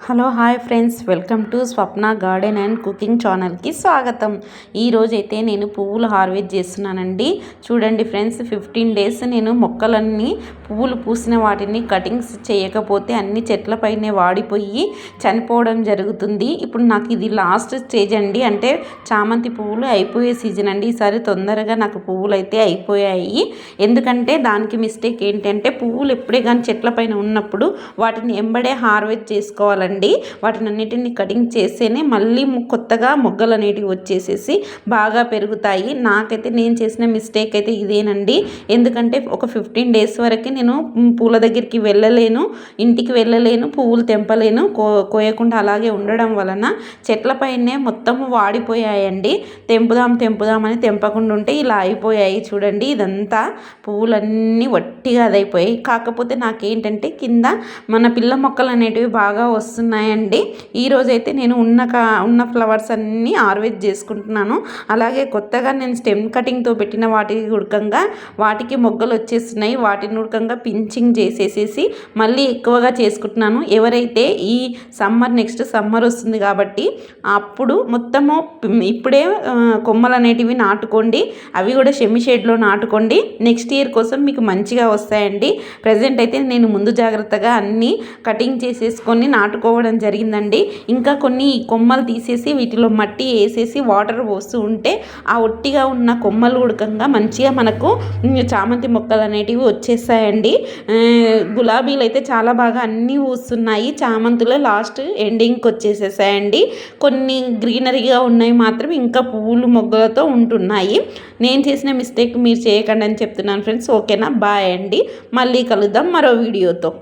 Hello hi friends, welcome to Swapna garden and cooking ఛానల్కి స్వాగతం. ఈరోజైతే నేను పువ్వులు హార్వెస్ట్ చేస్తున్నానండి. చూడండి ఫ్రెండ్స్, 15 డేస్ నేను మొక్కలన్నీ పువ్వులు పూసిన వాటిని కటింగ్స్ చేయకపోతే అన్ని చెట్లపైనే వాడిపోయి చనిపోవడం జరుగుతుంది. ఇప్పుడు నాకు ఇది లాస్ట్ స్టేజ్ అండి. అంటే చామంతి పువ్వులు అయిపోయే సీజన్ అండి. ఈసారి తొందరగా నాకు పువ్వులు అయితే అయిపోయాయి. ఎందుకంటే దానికి మిస్టేక్ ఏంటంటే పువ్వులు ఎప్పుడే కానీ చెట్లపైన ఉన్నప్పుడు వాటిని ఎంబడే హార్వెస్ట్ చేసుకోవాలండి. వాటిని అన్నిటిని కటింగ్ చేస్తేనే మళ్ళీ కొత్తగా మొగ్గలు అనేటివి వచ్చేసేసి బాగా పెరుగుతాయి. నాకైతే నేను చేసిన మిస్టేక్ అయితే ఇదేనండి. ఎందుకంటే ఒక 15 డేస్ వరకు నేను పూల దగ్గరికి వెళ్ళలేను, ఇంటికి వెళ్ళలేను, పువ్వులు తెంపలేను, కోయకుండా అలాగే ఉండడం వలన చెట్లపైనే మొత్తం వాడిపోయాయండి. తెంపుదామని తెంపకుండా ఉంటే ఇలా అయిపోయాయి. చూడండి, ఇదంతా పువ్వులన్నీ వట్టిగా అదైపోయాయి. కాకపోతే నాకేంటంటే కింద మన పిల్ల మొక్కలు అనేటివి బాగా వస్తున్నాయండి. ఈరోజైతే నేను ఉన్న ఫ్లవర్స్ అన్నీ హార్వెస్ట్ చేసుకుంటున్నాను. అలాగే కొత్తగా నేను స్టెమ్ కటింగ్తో పెట్టిన వాటికి మొగ్గలు వచ్చేస్తున్నాయి. వాటిని ఉడకంగా పించింగ్ చేసేసేసి మళ్ళీ ఎక్కువగా చేసుకుంటున్నాను. ఎవరైతే ఈ నెక్స్ట్ సమ్మర్ వస్తుంది కాబట్టి అప్పుడు మొత్తము ఇప్పుడే కొమ్మలు అనేటివి నాటుకోండి. అవి కూడా షెమి షేడ్లో నాటుకోండి. నెక్స్ట్ ఇయర్ కోసం మీకు మంచిగా వస్తాయండి. ప్రజెంట్ అయితే నేను ముందు జాగ్రత్తగా అన్నీ కటింగ్ చేసేసుకొని నాటుకోవడం జరిగిందండి. ఇంకా కొన్ని కొమ్మలు తీసేసి వీటిలో మట్టి వేసేసి వాటర్ పోస్తూ ఉంటే ఆ ఒట్టిగా ఉన్న కొమ్మలు ఉడకంగా మంచిగా మనకు చామంతి మొక్కలు అనేటివి వచ్చేస్తాయండి. గులాబీలు అయితే చాలా బాగా అన్నీ పూస్తున్నాయి. చామంతులు లాస్ట్ ఎండింగ్కి వచ్చేసేసాయండి. కొన్ని గ్రీనరీగా ఉన్నాయి మాత్రం ఇంకా పువ్వులు మొగ్గలతో ఉంటున్నాయి. నేను చేసిన మిస్టేక్ మీరు చేయకండి అని చెప్తున్నాను ఫ్రెండ్స్. ఓకేనా, బాయ్ అండి. మళ్ళీ కలుద్దాం మరో వీడియోతో.